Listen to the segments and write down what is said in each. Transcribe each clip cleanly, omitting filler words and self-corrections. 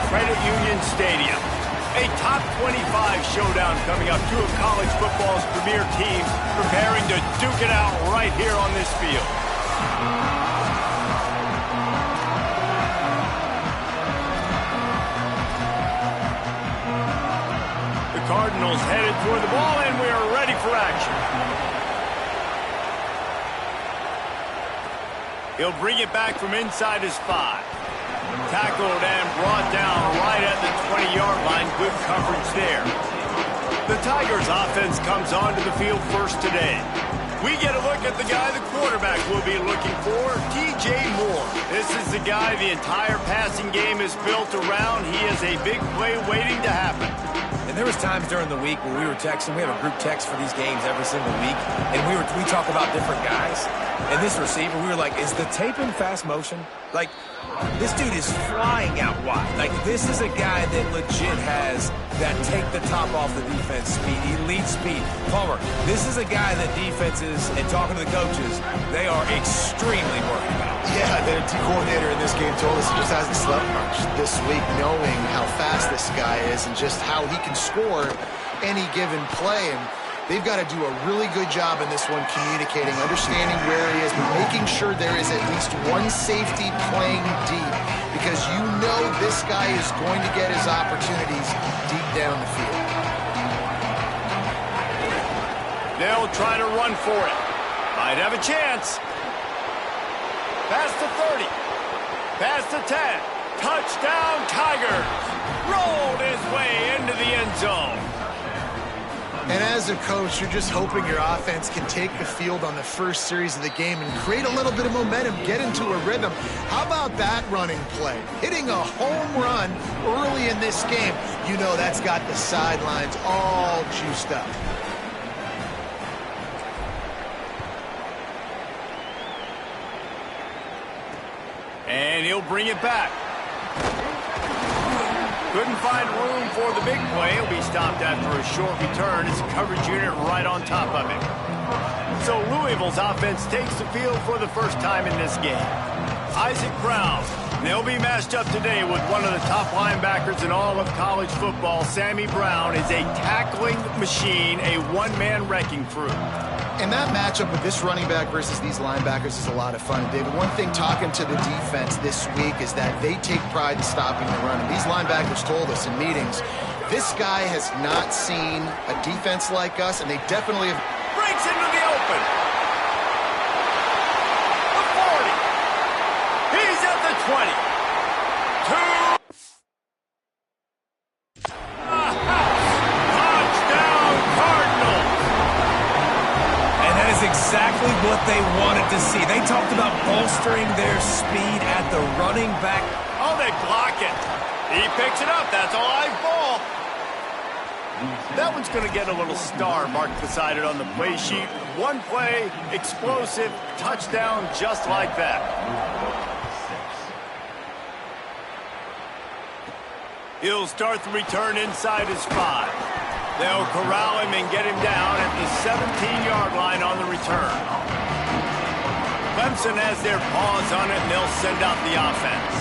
Credit Union Stadium. A top 25 showdown coming up. Two of college football's premier teams preparing to duke it out right here on this field. The Cardinals headed toward the ball, and we are ready for action. He'll bring it back from inside his 5. Tackled and brought down right at the 20-yard line. Good coverage there. The Tigers' offense comes onto the field first today. We get a look at the guy the quarterback will be looking for, T.J. Moore. This is the guy the entire passing game is built around. He is a big play waiting to happen. And there was times during the week when we were texting. We have a group text for these games every single week, and we talk about different guys. And this receiver, we were like, is the tape in fast motion? Like, this dude is flying out wide. Like, this is a guy that legit has that take the top off the defense speed, elite speed. Palmer, this is a guy that defenses, and talking to the coaches, they are extremely worried about. Yeah, the coordinator in this game told us he just hasn't slept much this week, knowing how fast this guy is and just how he can score any given play. And they've got to do a really good job in this one communicating, understanding where he is, but making sure there is at least one safety playing deep, because you know this guy is going to get his opportunities deep down the field. They'll try to run for it. Might have a chance. Past the 30. Past the 10. Touchdown, Tigers. Rolled his way into the end zone. And as a coach, you're just hoping your offense can take the field on the first series of the game and create a little bit of momentum, get into a rhythm. How about that running play? Hitting a home run early in this game. You know that's got the sidelines all juiced up. And he'll bring it back. Couldn't find room for the big play. He'll be stopped after a short return. It's a coverage unit right on top of him. So Louisville's offense takes the field for the first time in this game. Isaac Brown. They'll be matched up today with one of the top linebackers in all of college football. Sammy Brown is a tackling machine, a one-man wrecking crew. And that matchup with this running back versus these linebackers is a lot of fun. David, one thing talking to the defense this week is that they take pride in stopping the run. And these linebackers told us in meetings, this guy has not seen a defense like us, and they definitely have. Breaks into the open. The 40. He's at the 20. 2. Exactly what they wanted to see. They talked about bolstering their speed at the running back. Oh, they block it. He picks it up. That's a live ball. That one's going to get a little star marked beside it on the play sheet. One play, explosive, touchdown just like that. He'll start the return inside his 5. They'll corral him and get him down at the 17-yard line on the return. Clemson has their paws on it, and they'll send out the offense.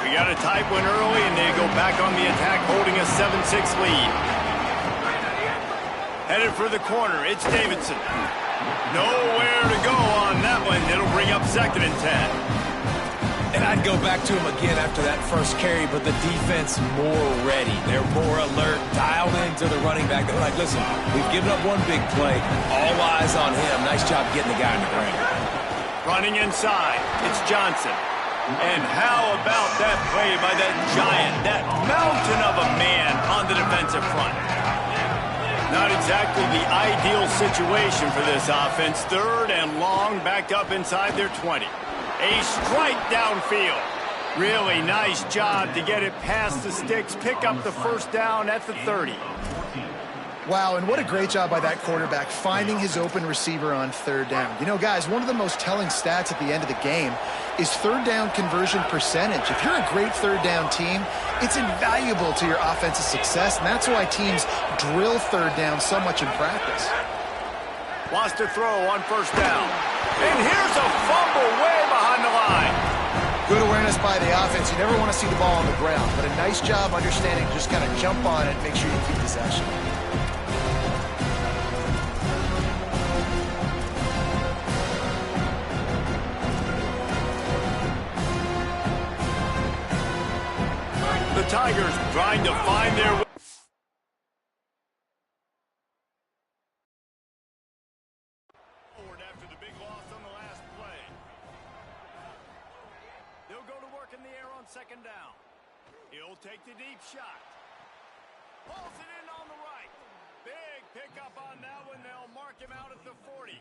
We got a tight one early, and they go back on the attack, holding a 7-6 lead. Headed for the corner, it's Davidson. Nowhere to go on that one. It'll bring up 2nd and 10. And I'd go back to him again after that first carry, but the defense more ready. They're more alert, dialed into the running back. They're like, listen, we've given up one big play. All eyes on him. Nice job getting the guy in the ground. Running inside, it's Johnson. And how about that play by that giant, that mountain of a man on the defensive front? Not exactly the ideal situation for this offense. 3rd and long, back up inside their 20. A strike downfield. Really nice job to get it past the sticks, pick up the first down at the 30. Wow, and what a great job by that quarterback finding his open receiver on 3rd down. You know, guys, one of the most telling stats at the end of the game is 3rd down conversion percentage. If you're a great 3rd down team, it's invaluable to your offensive success, and that's why teams drill 3rd down so much in practice. Wants to throw on 1st down. And here's a fumble way behind the line. Good awareness by the offense. You never want to see the ball on the ground, but a nice job understanding to just kind of jump on it and make sure you keep possession. The Tigers trying to find their way. After the big loss on the last play. They'll go to work in the air on second down. He'll take the deep shot. Pulls it in on the right. Big pickup on that one. They'll mark him out at the 40.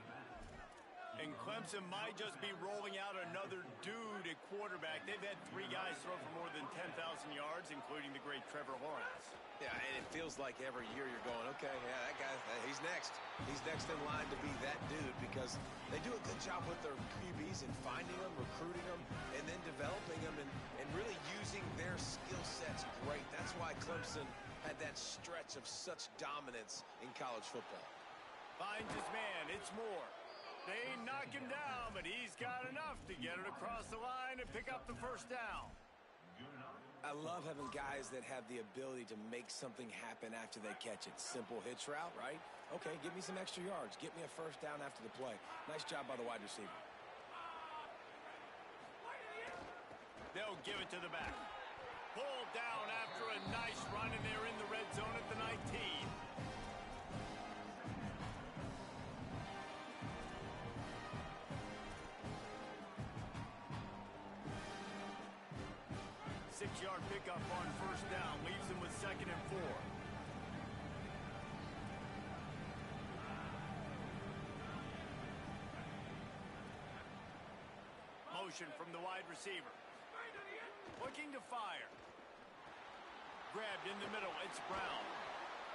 And Clemson might just be rolling out another dude at quarterback. They've had 3 guys throw for more than 10,000 yards, including the great Trevor Lawrence. Yeah, and it feels like every year you're going, okay, yeah, that guy, he's next. He's next in line to be that dude because they do a good job with their QBs and finding them, recruiting them, and then developing them and really using their skill sets great. That's why Clemson had that stretch of such dominance in college football. Finds his man. It's Moore. They knock him down, but he's got enough to get it across the line and pick up the first down. I love having guys that have the ability to make something happen after they catch it. Simple hitch route, right? Okay, give me some extra yards. Get me a first down after the play. Nice job by the wide receiver. They'll give it to the back. Pulled down after a nice run, and they're in the red zone at the 19. Six-yard pickup on first down. Leaves them with 2nd and 4. Motion from the wide receiver. Looking to fire. Grabbed in the middle. It's Brown.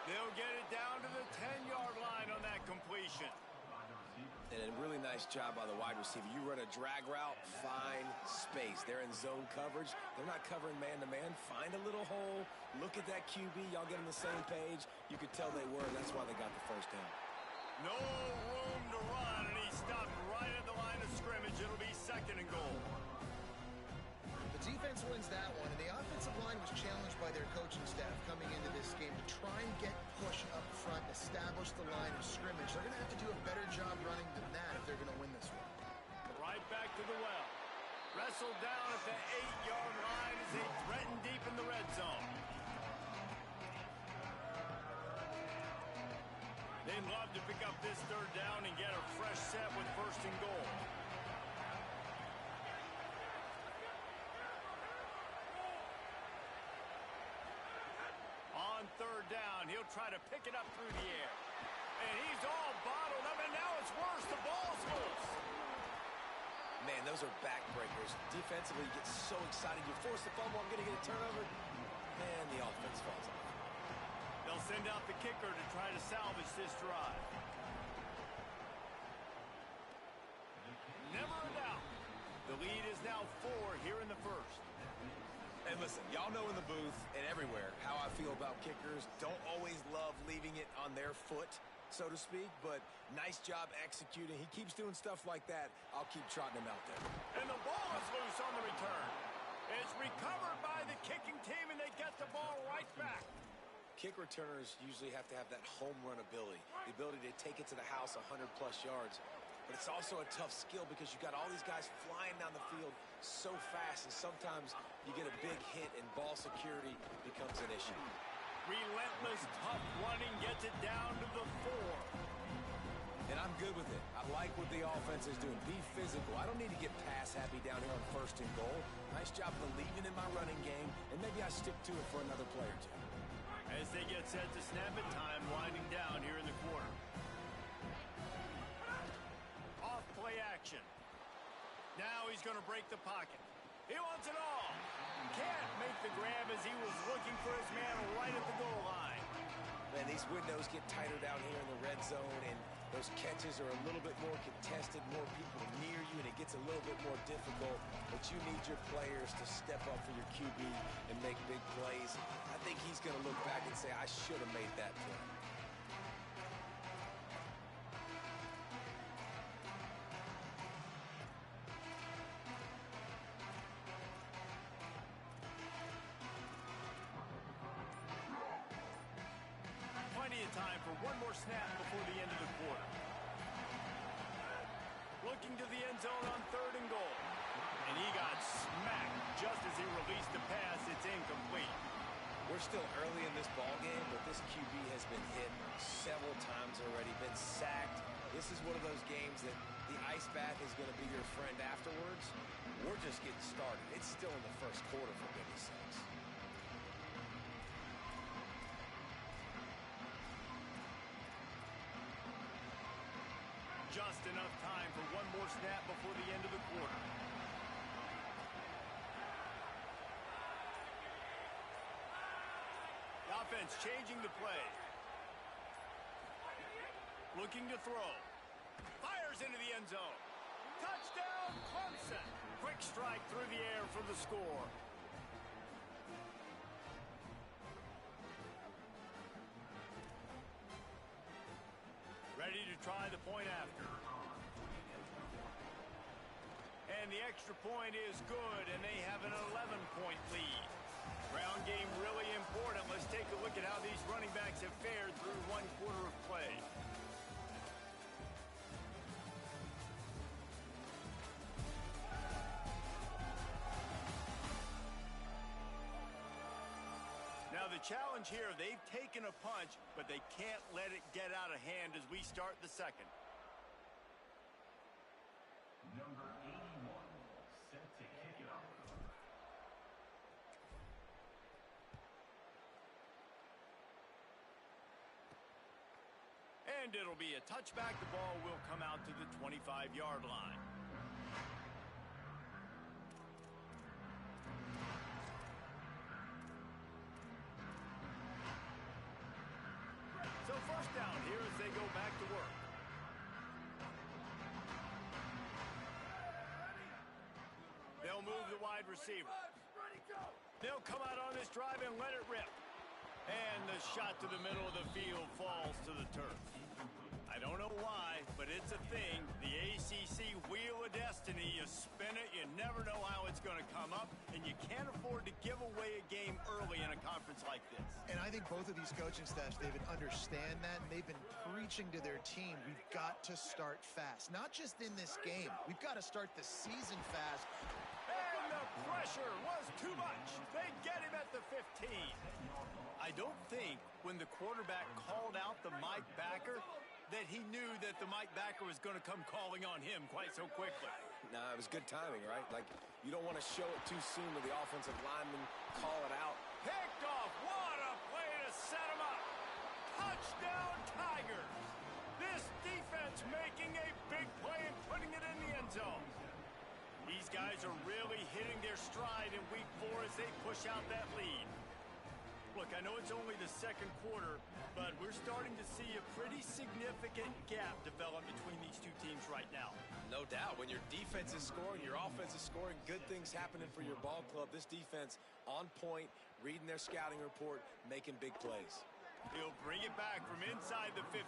They'll get it down to the 10-yard line on that completion. And a really nice job by the wide receiver. You run a drag route, find space. They're in zone coverage. They're not covering man-to-man. Find a little hole. Look at that QB. Y'all get on the same page. You could tell they were, and that's why they got the first down. No room to run, and he stopped right at the line of scrimmage. It'll be 2nd and goal. The defense wins that one, and the offensive line was challenged by their coaching staff coming into this game to try and get push up front, establish the line of scrimmage. They're going to have to do a better job running than that if they're going to win this one. Right back to the well. Wrestled down at the 8-yard line as they threaten deep in the red zone. They'd love to pick up this 3rd down and get a fresh set with 1st and goal. On 3rd down, he'll try to pick it up through the air. And he's all bottled up, and now it's worse. The ball's loose. Man, those are backbreakers. Defensively, you get so excited. You force the fumble, I'm going to get a turnover. And the offense falls off. They'll send out the kicker to try to salvage this drive. Never a doubt. The lead is now 4 here in the first. And listen, y'all know in the booth and everywhere how I feel about kickers. Don't always love leaving it on their foot, so to speak, but nice job executing. He keeps doing stuff like that. I'll keep trotting him out there. And the ball is loose on the return. It's recovered by the kicking team, and they get the ball right back. Kick returners usually have to have that home run ability, the ability to take it to the house 100-plus yards. But it's also a tough skill because you've got all these guys flying down the field so fast, and sometimes you get a big hit and ball security becomes an issue. Relentless, tough running gets it down to the 4. And I'm good with it. I like what the offense is doing. Be physical. I don't need to get pass happy down here on 1st and goal. Nice job believing in my running game, and maybe I stick to it for another play or 2. As they get set to snap it, time winding down here in the quarter. Off play action. Now he's going to break the pocket. He wants it all. Can't make the grab as he was looking for his man right at the goal line. Man, these windows get tighter down here in the red zone, and those catches are a little bit more contested, more people near you, and it gets a little bit more difficult. But you need your players to step up for your QB and make big plays. I think he's going to look back and say, I should have made that play. of time for one more snap before the end of the quarter. Looking to the end zone on 3rd and goal. And he got smacked just as he released the pass. It's incomplete. We're still early in this ball game, but this QB has been hit several times already, been sacked. This is one of those games that the ice bath is going to be your friend afterwards. We're just getting started. It's still in the first quarter, for goodness sakes. Just enough time for one more snap before the end of the quarter. The offense changing the play. Looking to throw. Fires into the end zone. Touchdown, Clemson. Quick strike through the air for the score. Ready to try the point after. And the extra point is good, and they have an 11-point lead. Ground game really important. Let's take a look at how these running backs have fared through one quarter of play. Now the challenge here, they've taken a punch, but they can't let it get out of hand as we start the second. Number 81, set to kick it off. And it'll be a touchback. The ball will come out to the 25-yard line. So first down here as they go back to work. They'll move the wide receiver. They'll come out on this drive and let it rip. And the shot to the middle of the field falls to the turf. I don't know why, but it's a thing. The ACC Wheel of Destiny, you spin it, you never know how it's going to come up, and you can't afford to give away a game early in a conference like this. And I think both of these coaching staffs, David, understand that, and they've been preaching to their team, we've got to start fast. Not just in this game. We've got to start the season fast. And the pressure was too much. They get him at the 15. I don't think when the quarterback called out the Mike backer that he knew that the Mike backer was going to come calling on him quite so quickly. Nah, it was good timing, right? Like, you don't want to show it too soon to the offensive lineman, call it out. Picked off. What a play to set him up. Touchdown, Tigers. This defense making a big play and putting it in the end zone. These guys are really hitting their stride in week 4 as they push out that lead. Look, I know it's only the second quarter, but we're starting to see a pretty significant gap develop between these two teams right now. No doubt. When your defense is scoring, your offense is scoring, good things happening for your ball club. This defense on point, reading their scouting report, making big plays. He'll bring it back from inside the 15.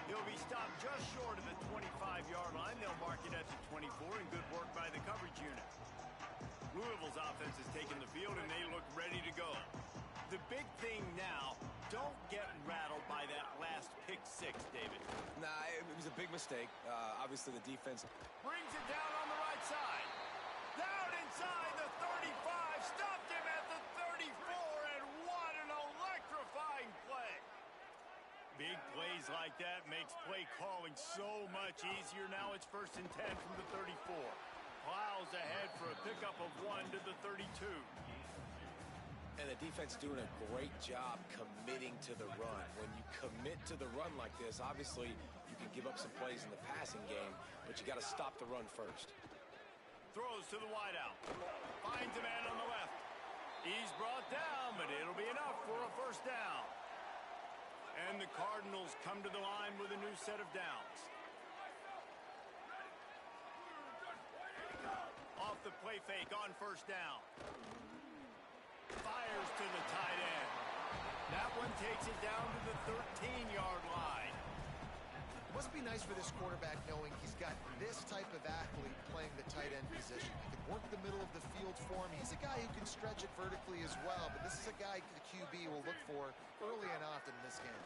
He'll be stopped just short of the 25-yard line. They'll mark it at the 24, and good work by the coverage unit. Louisville's offense has taken the field, and they look ready to go. The big thing now, don't get rattled by that last pick 6, David. Nah, it was a big mistake. Obviously, the defense brings it down on the right side. Down inside the 35. Stopped him at the 34, and what an electrifying play. Big plays like that makes play calling so much easier. Now it's 1st and 10 from the 34. Plows ahead for a pickup of 1 to the 32. And the defense doing a great job committing to the run. When you commit to the run like this, obviously you can give up some plays in the passing game, but you got to stop the run first. Throws to the wideout. Finds a man on the left. He's brought down, but it'll be enough for a first down. And the Cardinals come to the line with a new set of downs. Off the play fake on first down. Fires to the tight end. That one takes it down to the 13-yard line. It must be nice for this quarterback knowing he's got this type of athlete playing the tight end position. He can work the middle of the field for him. He's a guy who can stretch it vertically as well, but this is a guy the QB will look for early and often in this game.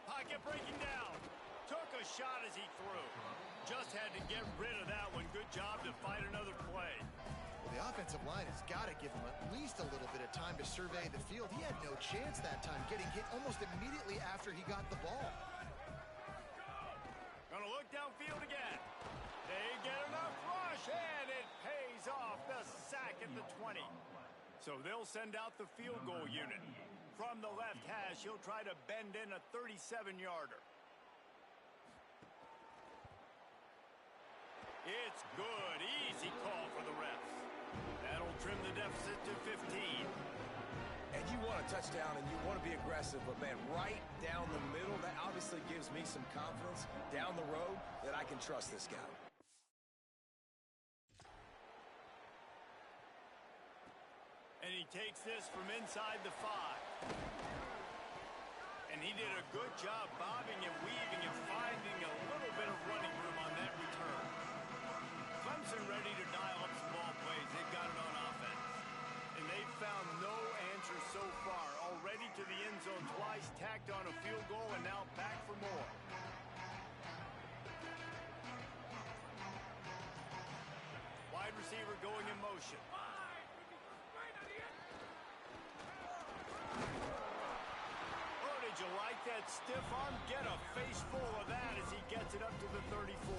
Pocket breaking down. Took a shot as he threw. Just had to get rid of that one. Good job to fight another play. Well, the offensive line has got to give him at least a little bit of time to survey the field. He had no chance that time, getting hit almost immediately after he got the ball. Gonna look downfield again. They get enough rush, and it pays off. The sack at the 20. So they'll send out the field goal unit. From the left hash, he'll try to bend in a 37-yarder. It's good. Easy call for the refs. That'll trim the deficit to 15. And you want a touchdown and you want to be aggressive, but, man, right down the middle, that obviously gives me some confidence down the road that I can trust this guy. And he takes this from inside the 5. And he did a good job bobbing and weaving and finding a little bit of running room on that return. Clemson ready to dial up some ball plays. They've got it on offense. And they've found no answer so far. Already to the end zone twice, tacked on a field goal, and now back for more. Wide receiver going in motion. Oh, did you like that stiff arm? Get a face full of that as he gets it up to the 34.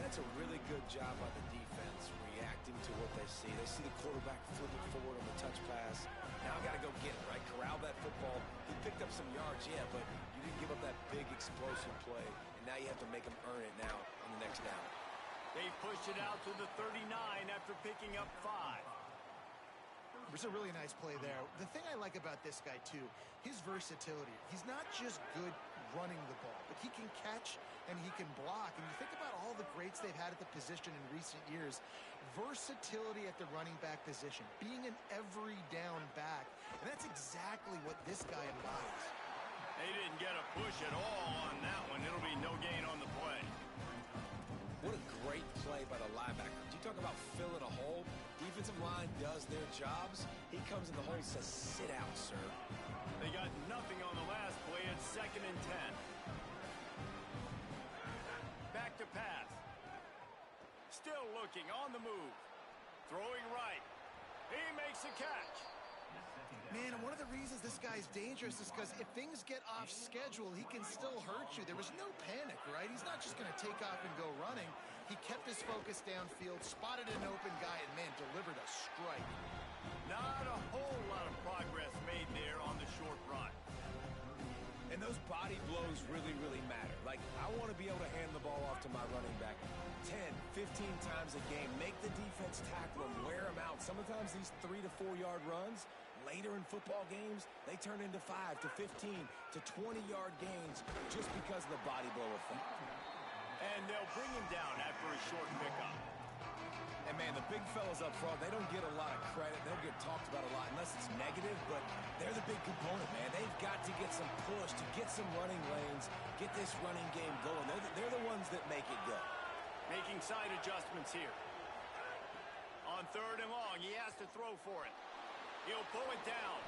That's a really good job by the defense, reacting to what they see. They see the quarterback flipping forward on the touch pass. Now I got to go get it, right? Corral that football. He picked up some yards, yeah, but you didn't give up that big explosive play. And now you have to make him earn it now on the next down. They pushed it out to the 39 after picking up 5. It was a really nice play there. The thing I like about this guy, too, his versatility. He's not just good running the ball, but he can catch and he can block. And you think about all the greats they've had at the position in recent years. Versatility at the running back position, being an every down back. And that's exactly what this guy embodies. They didn't get a push at all on that one. It'll be no gain on the play. What a great play by the linebacker. You talk about filling a hole. Defensive line does their jobs. He comes in the hole and says, sit out, sir. They got nothing on the last play. It's 2nd and 10. Back to pass. Still looking on the move. Throwing right. He makes a catch. Man, and one of the reasons this guy's dangerous is because if things get off schedule, he can still hurt you. There was no panic, right? He's not just going to take off and go running. He kept his focus downfield, spotted an open guy, and, man, delivered a strike. Not a whole lot of progress made there on the short run. And those body blows really, really matter. Like, I want to be able to hand the ball off to my running back 10, 15 times a game. Make the defense tackle him, wear him out. Sometimes these 3 to 4 yard runs, later in football games, they turn into 5 to 15 to 20-yard gains just because of the body blow effect. And they'll bring him down after a short pickup. And, man, the big fellas up front, they don't get a lot of credit. They don't get talked about a lot unless it's negative, but they're the big component, man. They've got to get some push, to get some running lanes, get this running game going. They're the ones that make it go. Making side adjustments here. On 3rd and long, he has to throw for it. He'll pull it down.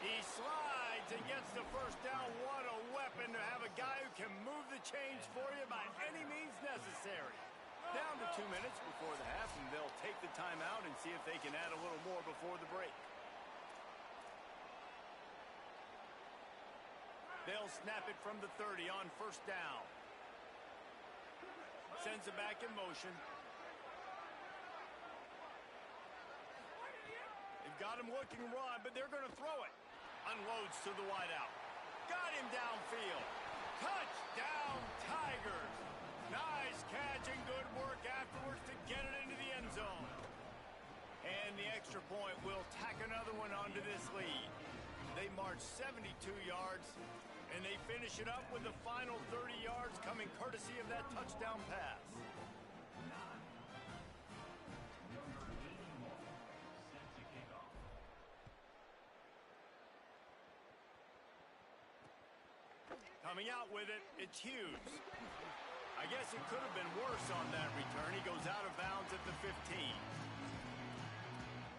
He slides and gets the first down. What a weapon to have a guy who can move the chains for you by any means necessary. Down to 2 minutes before the half, and they'll take the timeout and see if they can add a little more before the break. They'll snap it from the 30 on 1st down. Sends it back in motion. They've got him looking run, but they're going to throw it. Unloads to the wideout. Got him downfield. Touchdown, Tigers. Nice catch and good work afterwards to get it into the end zone. And the extra point will tack another one onto this lead. They march 72 yards, and they finish it up with the final 30 yards coming courtesy of that touchdown pass. Number 81 set to kick off. Coming out with it, it's Hughes. I guess it could have been worse on that return. He goes out of bounds at the 15.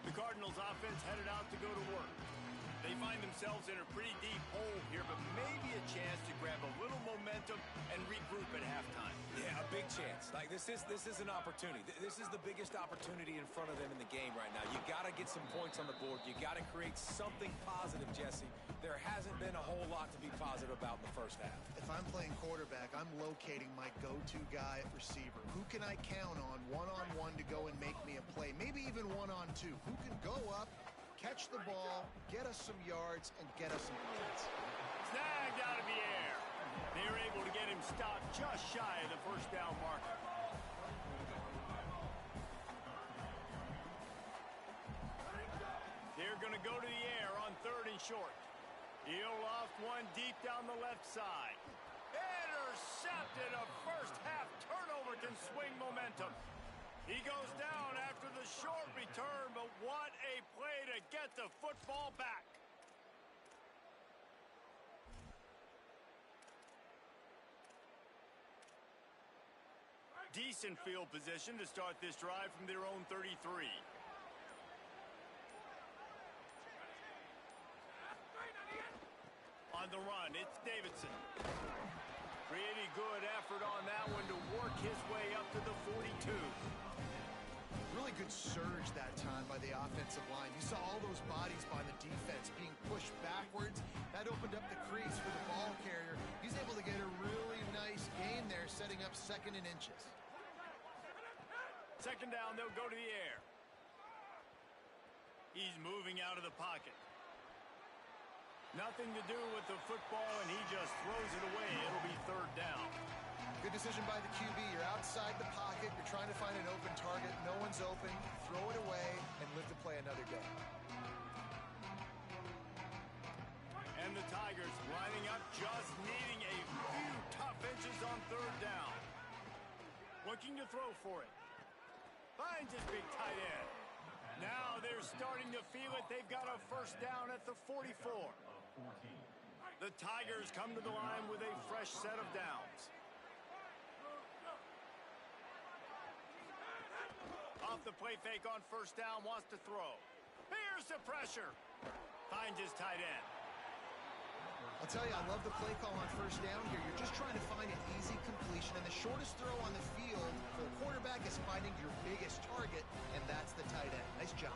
The Cardinals offense headed out to go to work. They find themselves in a pretty deep hole here, but maybe a chance to grab a little momentum and regroup at halftime. Yeah, a big chance. Like, this is an opportunity. This is the biggest opportunity in front of them in the game right now. You got to get some points on the board. You got to create something positive, Jesse. There hasn't been a whole lot to be positive about in the first half. If I'm playing quarterback, I'm locating my go-to guy at receiver. Who can I count on one-on-one to go and make me a play? Maybe even one-on-two. Who can go up, catch the ball, get us some yards, and get us some points? Snagged out of the air. They were able to get him stopped just shy of the first down marker. They're going to go to the air on 3rd and short. He'll loft one deep down the left side. Intercepted. A first half turnover can swing momentum. He goes down after the short return, but what a play to get the football back. Decent field position to start this drive from their own 33. On the run, it's Davidson. Pretty good effort on that one to work his way up to the 42. Really good surge that time by the offensive line. You saw all those bodies by the defense being pushed backwards. That opened up the crease for the ball carrier. He's able to get a really nice gain there, setting up 2nd and inches. 2nd down, they'll go to the air. He's moving out of the pocket. Nothing to do with the football, and he just throws it away. It'll be 3rd down. Good decision by the QB. You're outside the pocket. You're trying to find an open target. No one's open. Throw it away and live to play another day. And the Tigers lining up, just needing a few tough inches on 3rd down. Looking to throw for it. Finds his big tight end. Now they're starting to feel it. They've got a 1st down at the 44. The Tigers come to the line with a fresh set of downs. Off the play fake on 1st down, wants to throw. Here's the pressure. Finds his tight end. I'll tell you, I love the play call on 1st down here. You're just trying to find an easy completion, and the shortest throw on the field for the quarterback is finding your biggest target, and that's the tight end. Nice job.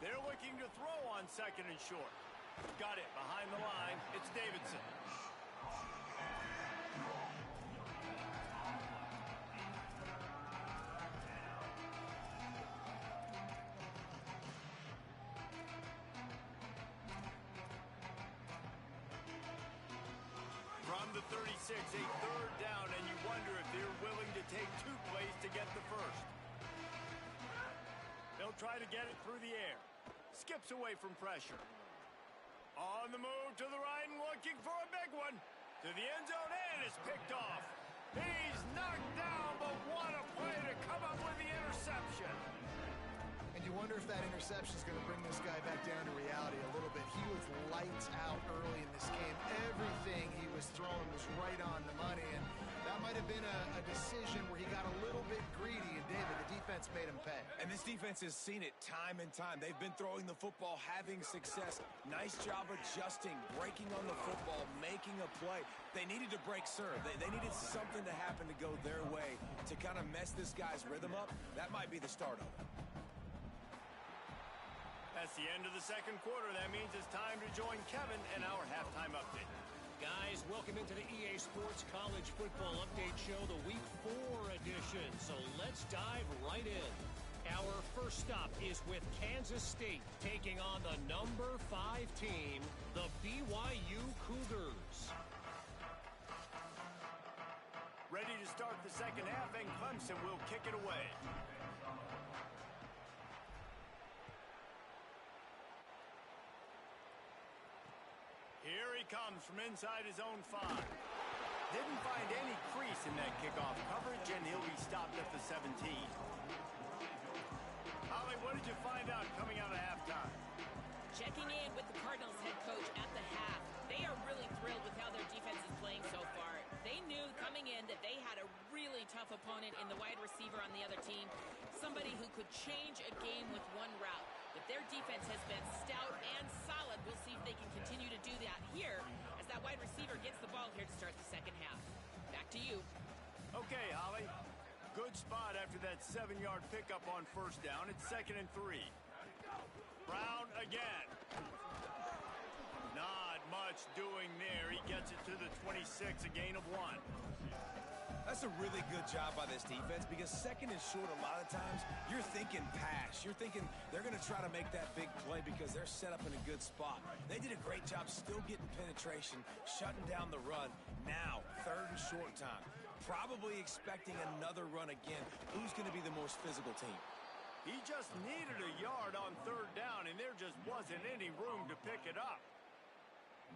They're looking to throw on 2nd and short. Got it behind the line. It's Davidson. From the 36, a 3rd down, and you wonder if they're willing to take 2 plays to get the 1st. They'll try to get it through the air. Skips away from pressure. On the move to the right and looking for a big one. To the end zone, and it's picked off. He's knocked down, but what a play to come up with the interception. And you wonder if that interception is going to bring this guy back down to reality a little bit. He was lights out early in this game. Everything he was throwing was right on the money, and that might have been a decision where he got a little bit greedy, and David, the defense made him pay. And this defense has seen it time and time. They've been throwing the football, having success. Nice job adjusting, breaking on the football, making a play. They needed to break serve. They needed something to happen to go their way to kind of mess this guy's rhythm up. That might be the start of it. That's the end of the 2nd quarter. That means it's time to join Kevin and our halftime update. Guys, welcome into the EA Sports College Football Update Show, the Week 4 edition. So let's dive right in. Our first stop is with Kansas State taking on the number 5 team, the BYU Cougars. Ready to start the 2nd half, and Clemson will kick it away. Here he comes from inside his own 5. Didn't find any crease in that kickoff coverage, and he'll be stopped at the 17. Holly, what did you find out coming out of halftime? Checking in with the Cardinals head coach at the half. They are really thrilled with how their defense opponent in the wide receiver on the other team, somebody who could change a game with one route. But their defense has been stout and solid. We'll see if they can continue to do that here as that wide receiver gets the ball here to start the second half. Back to you. Okay, Holly. Good spot after that 7-yard pickup on first down. It's 2nd and 3. Brown again. Not much doing there. He gets it to the 26, a gain of 1. That's a really good job by this defense because 2nd and short, a lot of times, you're thinking pass. You're thinking they're going to try to make that big play because they're set up in a good spot. They did a great job still getting penetration, shutting down the run. Now, 3rd and short time. Probably expecting another run again. Who's going to be the most physical team? He just needed a yard on 3rd down, and there just wasn't any room to pick it up.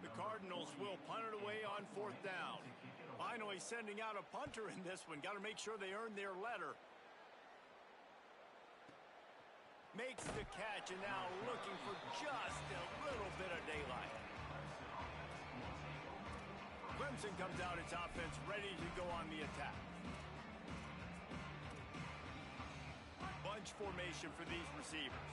The Cardinals will punt it away on 4th down. Finally sending out a punter in this one. Got to make sure they earn their letter. Makes the catch, and now looking for just a little bit of daylight. Clemson comes out its offense ready to go on the attack. Bunch formation for these receivers.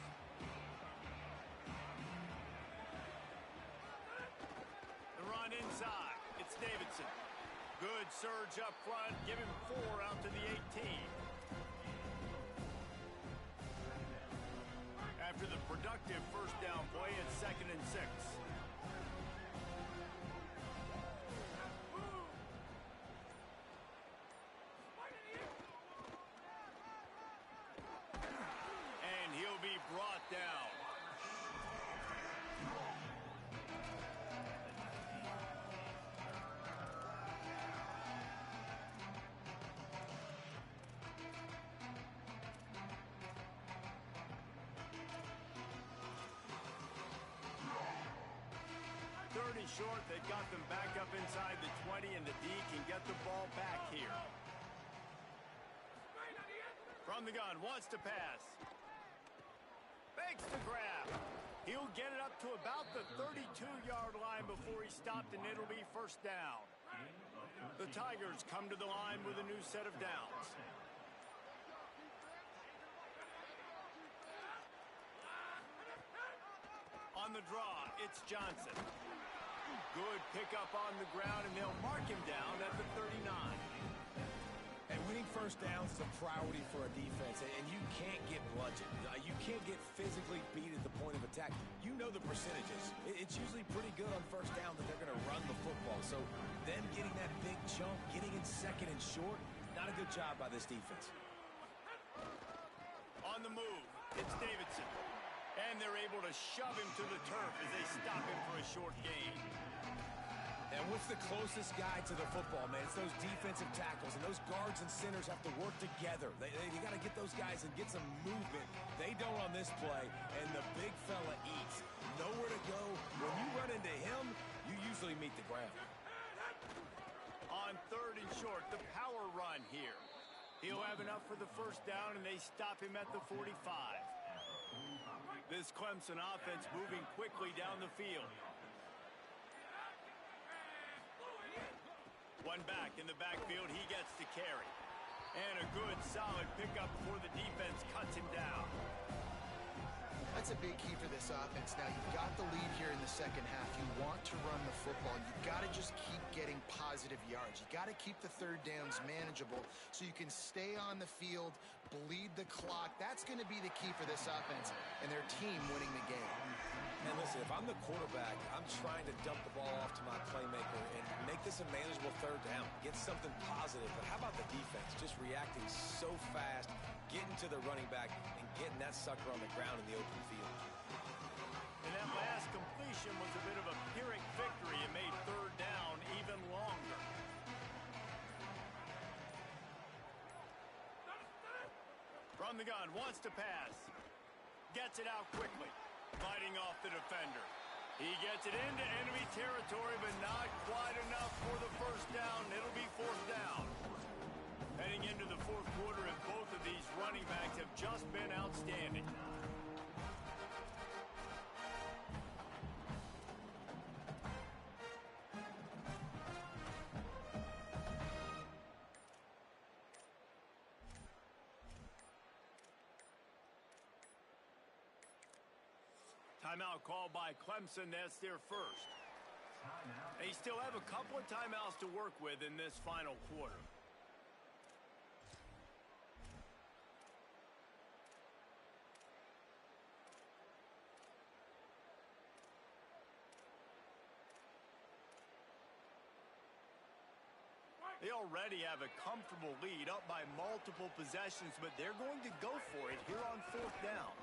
The run inside. It's Davidson. Good surge up front. Give him 4 out to the 18. After the productive first down play, it's 2nd and 6. And he'll be brought down. Short, they got them back up inside the 20, and the D can get the ball back here. From the gun, wants to pass. Makes the grab. He'll get it up to about the 32-yard line before he stopped, and it'll be 1st down. The Tigers come to the line with a new set of downs. On the draw, it's Johnson. Good pickup on the ground, and they'll mark him down at the 39. And winning first downs is a priority for a defense, and you can't get bludgeoned. You can't get physically beat at the point of attack. You know the percentages. It's usually pretty good on first down that they're going to run the football. So them getting that big chunk, getting in 2nd and short, not a good job by this defense. On the move, it's Davidson. And they're able to shove him to the turf as they stop him for a short gain. And what's the closest guy to the football, man? It's those defensive tackles, and those guards and centers have to work together. They got to get those guys and get some movement. They don't on this play, and the big fella eats. Nowhere to go. When you run into him, you usually meet the ground. On 3rd and short, the power run here. He'll have enough for the 1st down, and they stop him at the 45. This Clemson offense moving quickly down the field. One back in the backfield, he gets to carry. And a good, solid pickup before the defense cuts him down. That's a big key for this offense. Now, you've got the lead here in the 2nd half. You want to run the football. You've got to just keep getting positive yards. You got to keep the 3rd downs manageable so you can stay on the field, bleed the clock. That's going to be the key for this offense and their team winning the game. And listen, if I'm the quarterback, I'm trying to dump the ball off to my playmaker and make this a manageable 3rd down. Get something positive. But how about the defense? Just reacting so fast, getting to the running back, and getting that sucker on the ground in the open field. And that last completion was a bit of a Pyrrhic victory. It made 3rd down even longer. From the gun, wants to pass. Gets it out quickly. Fighting off the defender. He gets it into enemy territory, but not quite enough for the 1st down. It'll be 4th down. Heading into the 4th quarter, and both of these running backs have just been outstanding. Timeout called by Clemson. That's their first. They still have a couple of timeouts to work with in this final quarter. They already have a comfortable lead, up by multiple possessions, but they're going to go for it here on 4th down.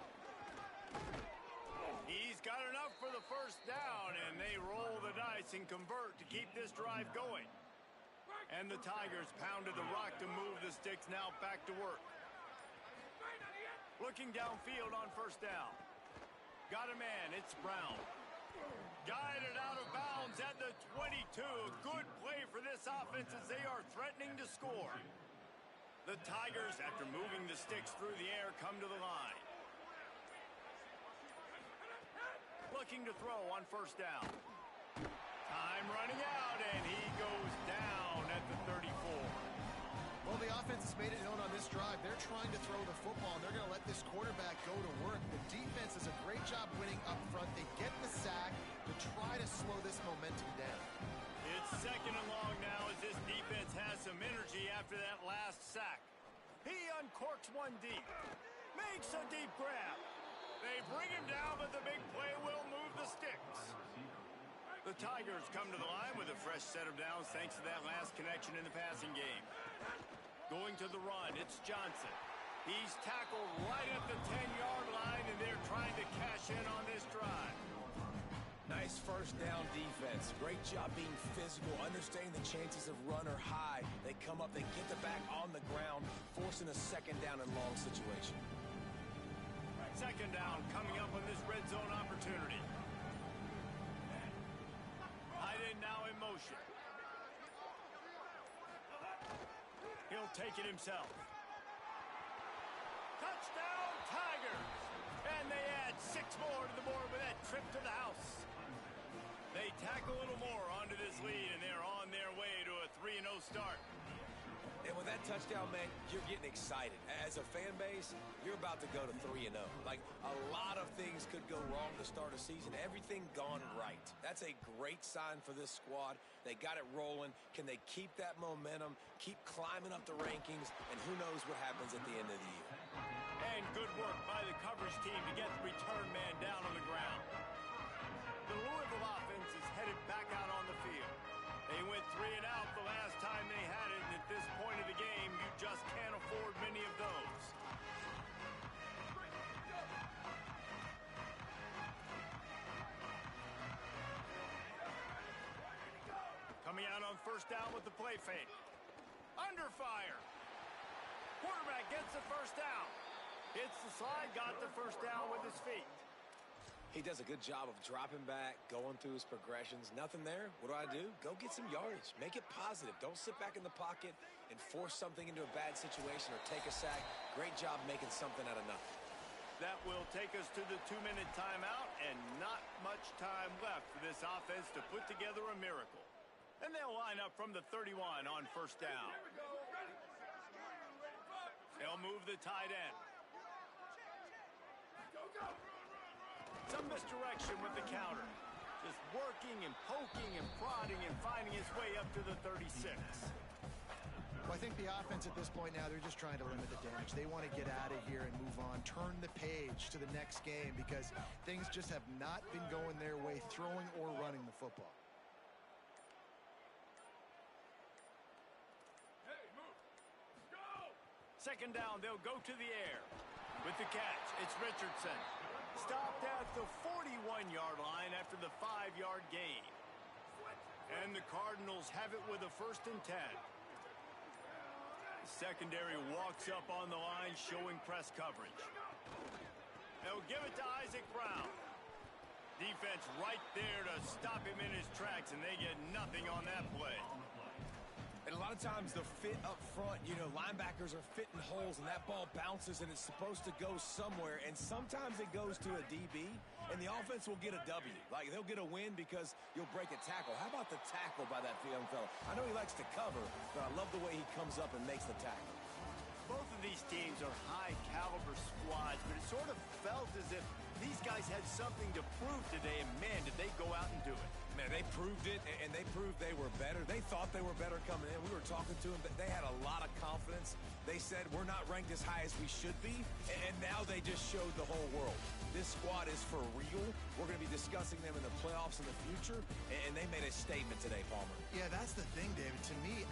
He's got enough for the first down, and they roll the dice and convert to keep this drive going. And the Tigers pounded the rock to move the sticks, now back to work. Looking downfield on 1st down. Got a man, it's Brown. Guided out of bounds at the 22. A good play for this offense as they are threatening to score. The Tigers, after moving the sticks through the air, come to the line. Looking to throw on 1st down. Time running out, and he goes down at the 34. Well, the offense has made it known on this drive. They're trying to throw the football, and they're going to let this quarterback go to work. The defense does a great job winning up front. They get the sack to try to slow this momentum down. It's 2nd and long now as this defense has some energy after that last sack. He uncorks one deep. Makes a deep grab. They bring him down, but the big play will move the sticks. The Tigers come to the line with a fresh set of downs thanks to that last connection in the passing game. Going to the run, it's Johnson. He's tackled right at the 10-yard line, and they're trying to cash in on this drive. Nice 1st down defense. Great job being physical, understanding the chances of run or high. They come up, they get the back on the ground, forcing a 2nd down and long situation. 2nd down coming up on this red zone opportunity. Tight end now in motion. He'll take it himself. Touchdown, Tigers! And they add 6 more to the board with that trip to the house. They tack a little more onto this lead, and they're on their way to a 3-0 start. And with that touchdown, man, you're getting excited. As a fan base, you're about to go to 3-0. Like, a lot of things could go wrong to start a season. Everything gone right. That's a great sign for this squad. They got it rolling. Can they keep that momentum, keep climbing up the rankings, and who knows what happens at the end of the year. And good work by the coverage team to get the return man down on the ground. The Louisville offense is headed back out on the field. They went 3 and out the last time they had it, and at this point of the game, you just can't afford many of those. Coming out on 1st down with the play fake. Under fire. Quarterback gets the 1st down. Hits the slide, got the 1st down with his feet. He does a good job of dropping back, going through his progressions. Nothing there. What do? Go get some yardage. Make it positive. Don't sit back in the pocket and force something into a bad situation or take a sack. Great job making something out of nothing. That will take us to the 2-minute timeout, and not much time left for this offense to put together a miracle. And they'll line up from the 31 on 1st down. They'll move the tight end. Some misdirection with the counter. Just working and poking and prodding and finding his way up to the 36. Well, I think the offense at this point now, they're just trying to limit the damage. They want to get out of here and move on, turn the page to the next game because things just have not been going their way, throwing or running the football. Hey, move. Go! 2nd down, they'll go to the air. With the catch, it's Richardson. Stopped at the 41-yard line after the 5-yard gain. And the Cardinals have it with a 1st and 10. The secondary walks up on the line, showing press coverage. They'll give it to Isaac Brown. Defense right there to stop him in his tracks, and they get nothing on that play. And a lot of times the fit up front, you know, linebackers are fitting holes and that ball bounces and it's supposed to go somewhere. And sometimes it goes to a DB and the offense will get a W. Like they'll get a win because you'll break a tackle. How about the tackle by that young fella? I know he likes to cover, but I love the way he comes up and makes the tackle. Both of these teams are high-caliber squads, but it sort of felt as if These guys had something to prove today, and man, did they go out and do it. Man, they proved it, and they proved they were better. They thought they were better coming in. We were talking to them. They had a lot of confidence. They said, we're not ranked as high as we should be, and now they just showed the whole world. This squad is for real. We're going to be discussing them in the playoffs in the future, and they made a statement today, Palmer. Yeah, that's the thing, David. To me,